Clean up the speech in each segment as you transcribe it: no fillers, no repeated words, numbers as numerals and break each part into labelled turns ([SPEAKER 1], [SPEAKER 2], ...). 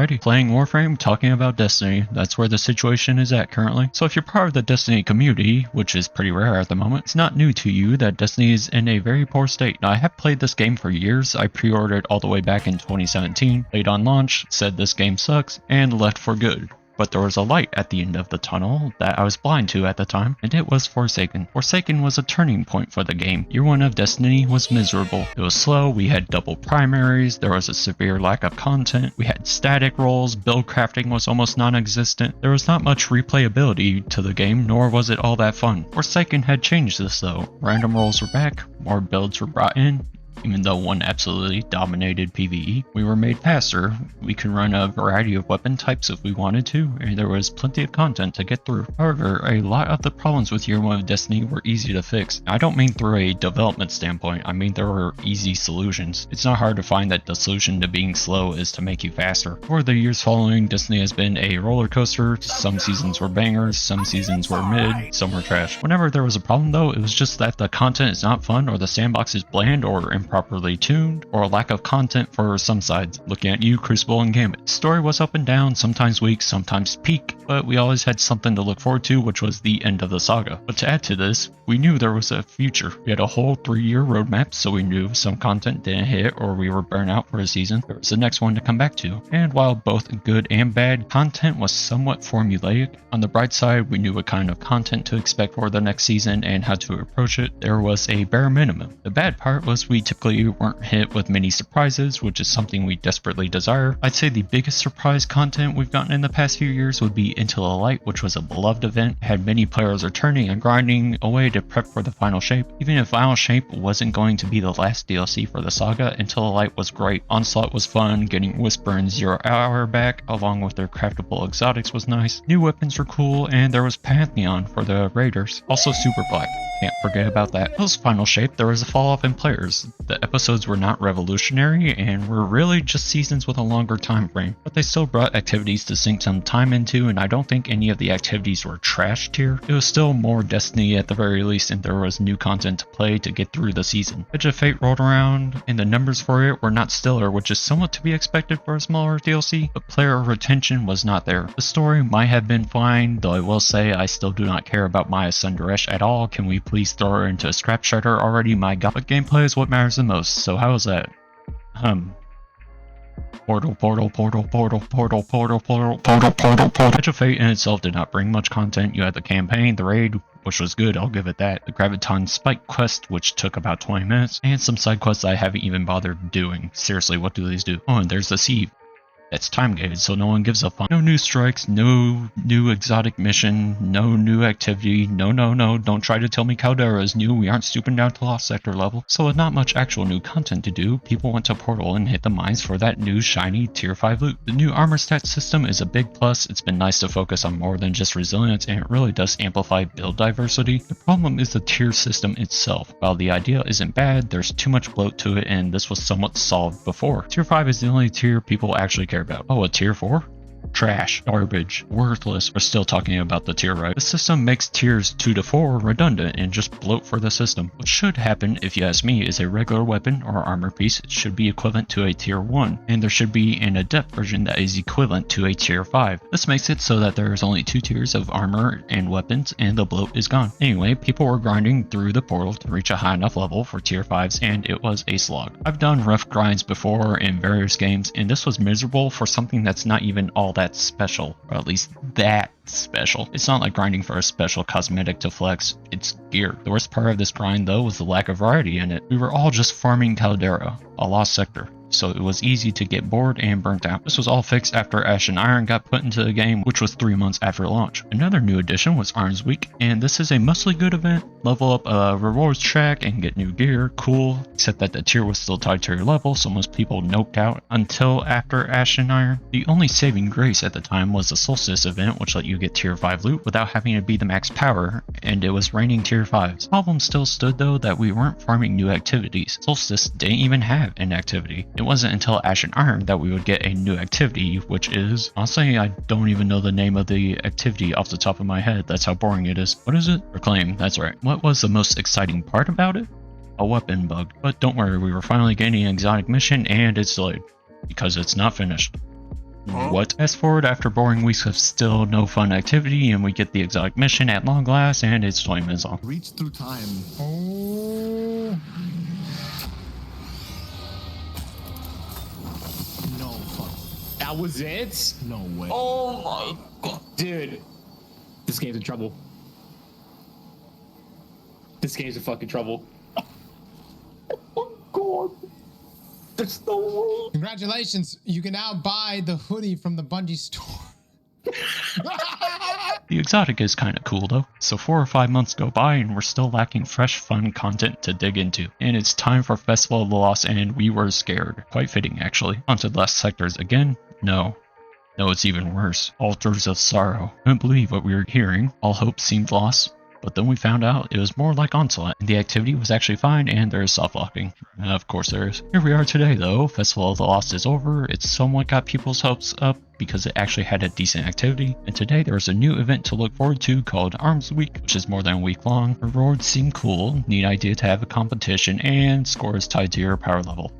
[SPEAKER 1] Alrighty, playing Warframe, talking about Destiny. That's where the situation is at currently. So if you're part of the Destiny community, which is pretty rare at the moment, it's not new to you that Destiny is in a very poor state. Now, I have played this game for years. I pre-ordered all the way back in 2017, played on launch, said this game sucks, and left for good. But there was a light at the end of the tunnel that I was blind to at the time, and it was Forsaken. Forsaken was a turning point for the game. Year 1 of Destiny was miserable. It was slow, we had double primaries, there was a severe lack of content, we had static roles, build crafting was almost non-existent. There was not much replayability to the game, nor was it all that fun. Forsaken had changed this though. Random roles were back, more builds were brought in. Even though one absolutely dominated PvE, we were made faster. We could run a variety of weapon types if we wanted to, and there was plenty of content to get through. However, a lot of the problems with Year 1 of Destiny were easy to fix. I don't mean through a development standpoint, I mean there were easy solutions. It's not hard to find that the solution to being slow is to make you faster. For the years following, Destiny has been a roller coaster. Some seasons were bangers, some seasons were mid, some were trash. Whenever there was a problem though, it was just that the content is not fun, or the sandbox is bland or improperly tuned, or a lack of content for some sides. Looking at you, Crucible and Gambit. Story was up and down, sometimes weak, sometimes peak, but we always had something to look forward to, which was the end of the saga. But to add to this, we knew there was a future. We had a whole 3-year roadmap, so we knew if some content didn't hit or we were burnt out for a season, there was the next one to come back to. And while both good and bad, content was somewhat formulaic. On the bright side, we knew what kind of content to expect for the next season and how to approach it. There was a bare minimum. The bad part was we typically weren't hit with many surprises, which is something we desperately desire. I'd say the biggest surprise content we've gotten in the past few years would be Into the Light, which was a beloved event, had many players returning and grinding away to prep for the final shape. Even if Final Shape wasn't going to be the last DLC for the saga, Into the Light was great. Onslaught was fun, getting Whisper and Zero Hour back, along with their craftable exotics was nice. New weapons were cool, and there was Pantheon for the Raiders. Also Super Black. Can't forget about that. Post Final Shape, there was a fall off in players. The episodes were not revolutionary and were really just seasons with a longer time frame, but they still brought activities to sink some time into, and I don't think any of the activities were trash tier. It was still more Destiny at the very least, and there was new content to play to get through the season. Edge of Fate rolled around, and the numbers for it were not stellar, which is somewhat to be expected for a smaller DLC, but player retention was not there. The story might have been fine, though I will say I still do not care about Maya Sundaresh at all. Can we please throw her into a scrap shredder already? My god. But gameplay is what matters the most, so how is that? Portal. Edge of Fate in itself did not bring much content. You had the campaign, the raid, which was good, I'll give it that. The Graviton Spike quest, which took about 20 minutes, and some side quests I haven't even bothered doing. Seriously, what do these do? Oh, and there's the Sieve. That's time gated, so no one gives a fuck. No new strikes, no new exotic mission, no new activity. No, don't try to tell me Caldera is new. We aren't stooping down to Lost Sector level. So with not much actual new content to do, people went to Portal and hit the mines for that new shiny tier 5 loot. The new armor stat system is a big plus. It's been nice to focus on more than just resilience, and it really does amplify build diversity. The problem is the tier system itself. While the idea isn't bad, there's too much bloat to it, and this was somewhat solved before. Tier 5 is the only tier people actually care about. Oh, a tier 4? Trash, garbage, worthless. We're still talking about the tier, right? The system makes tiers 2 to 4 redundant and just bloat for the system. What should happen, if you ask me, is a regular weapon or armor piece should be equivalent to a tier 1, and there should be an adept version that is equivalent to a tier 5. This makes it so that there is only 2 tiers of armor and weapons, and the bloat is gone. Anyway, people were grinding through the portal to reach a high enough level for tier 5s, and it was a slog. I've done rough grinds before in various games, and this was miserable for something that's not even all that special, or at least that special. It's not like grinding for a special cosmetic to flex, it's gear. The worst part of this grind though was the lack of variety in it. We were all just farming Caldera, a lost sector, so it was easy to get bored and burnt out. This was all fixed after Ashen Iron got put into the game, which was 3 months after launch. Another new addition was Arms Week, and this is a mostly good event. Level up a rewards track and get new gear, cool, except that the tier was still tied to your level, so most people noped out until after Ashen Iron. The only saving grace at the time was the Solstice event, which let you get tier 5 loot without having to be the max power, and it was raining tier 5s. The problem still stood though that we weren't farming new activities. Solstice didn't even have an activity. It wasn't until Ashen Iron that we would get a new activity, which is, honestly, I don't even know the name of the activity off the top of my head. That's how boring it is. What is it? Reclaim, that's right. What was the most exciting part about it? A weapon bug. But don't worry, we were finally getting an exotic mission, and it's delayed because it's not finished. What? Fast forward after boring weeks of still no fun activity, and we get the exotic mission at long last, and it's 20 minutes long.
[SPEAKER 2] Reach through time.
[SPEAKER 3] Oh.
[SPEAKER 2] No, fuck.
[SPEAKER 3] That was it?
[SPEAKER 2] No way.
[SPEAKER 3] Oh my god. Dude. This game's in trouble. This game's in fucking trouble. Oh god. There's no way.
[SPEAKER 4] Congratulations, you can now buy the hoodie from the Bungie store.
[SPEAKER 1] The exotic is kinda cool though. So 4 or 5 months go by and we're still lacking fresh fun content to dig into. And it's time for Festival of the Lost and we were scared. Quite fitting actually. Onto the last sectors again? No. No, it's even worse. Altars of Sorrow. Couldn't believe what we were hearing. All hope seemed lost. But then we found out it was more like Onslaught, and the activity was actually fine, and there is soft locking. Of course there is. Here we are today though, Festival of the Lost is over, it's somewhat got people's hopes up because it actually had a decent activity, and today there is a new event to look forward to called Arms Week, which is more than a week long. Rewards seem cool, neat idea to have a competition, and score is tied to your power level.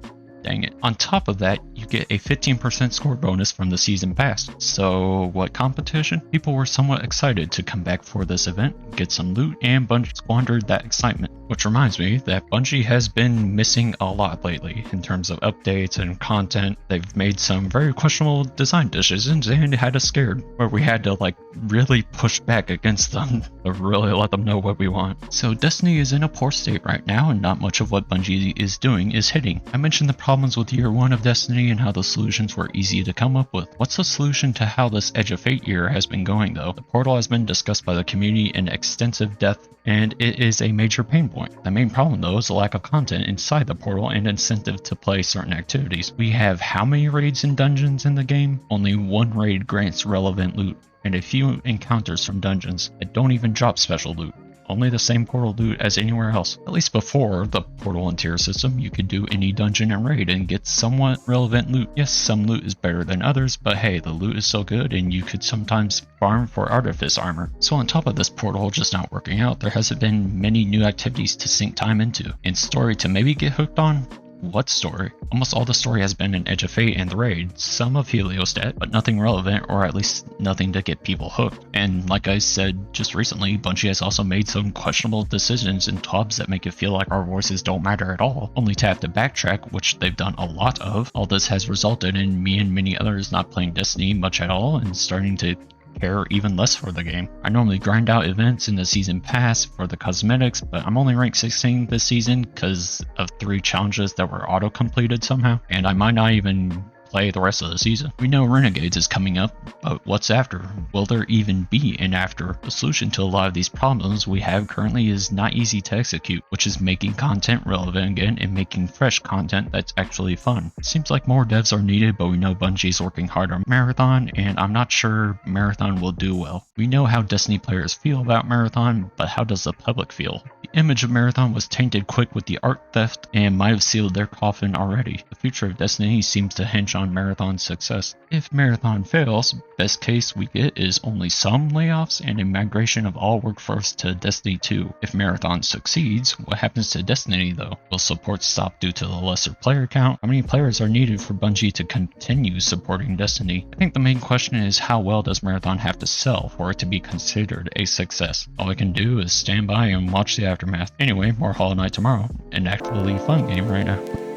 [SPEAKER 1] Dang it. On top of that, you get a 15% score bonus from the season pass. So what competition? People were somewhat excited to come back for this event, get some loot, and Bungie squandered that excitement. Which reminds me that Bungie has been missing a lot lately in terms of updates and content. They've made some very questionable design decisions and had us scared, where we had to like really push back against them to really let them know what we want. So Destiny is in a poor state right now and not much of what Bungie is doing is hitting. I mentioned the problems with year 1 of Destiny and how the solutions were easy to come up with. What's the solution to how this Edge of Fate year has been going though? The portal has been discussed by the community in extensive depth and it is a major pain point. The main problem though is the lack of content inside the portal and incentive to play certain activities. We have how many raids and dungeons in the game? Only 1 raid grants relevant loot and a few encounters from dungeons that don't even drop special loot. Only the same portal loot as anywhere else. At least before the portal and tier system, you could do any dungeon and raid and get somewhat relevant loot. Yes, some loot is better than others, but hey, the loot is so good and you could sometimes farm for artifice armor. So on top of this portal just not working out, there hasn't been many new activities to sink time into. And story to maybe get hooked on? What story? Almost all the story has been in Edge of Fate and the raid, some of Heliostat, but nothing relevant or at least nothing to get people hooked. And like I said just recently, Bungie has also made some questionable decisions in TOBs that make it feel like our voices don't matter at all, only to have to backtrack, which they've done a lot of. All this has resulted in me and many others not playing Destiny much at all and starting to care even less for the game. I normally grind out events in the season pass for the cosmetics, but I'm only ranked 16 this season because of 3 challenges that were auto-completed somehow, and I might not even play the rest of the season. We know Renegades is coming up, but what's after? Will there even be an after? The solution to a lot of these problems we have currently is not easy to execute, which is making content relevant again and making fresh content that's actually fun. It seems like more devs are needed, but we know Bungie's working hard on Marathon, and I'm not sure Marathon will do well. We know how Destiny players feel about Marathon, but how does the public feel? The image of Marathon was tainted quick with the art theft and might have sealed their coffin already. The future of Destiny seems to hinge on Marathon's success. If Marathon fails, best case we get is only some layoffs and a migration of all workforce to Destiny 2. If Marathon succeeds, what happens to Destiny though? Will support stop due to the lesser player count? How many players are needed for Bungie to continue supporting Destiny? I think the main question is how well does Marathon have to sell for it to be considered a success? All I can do is stand by and watch the aftermath. Anyway, more Hollow Knight tomorrow. An actually fun game right now.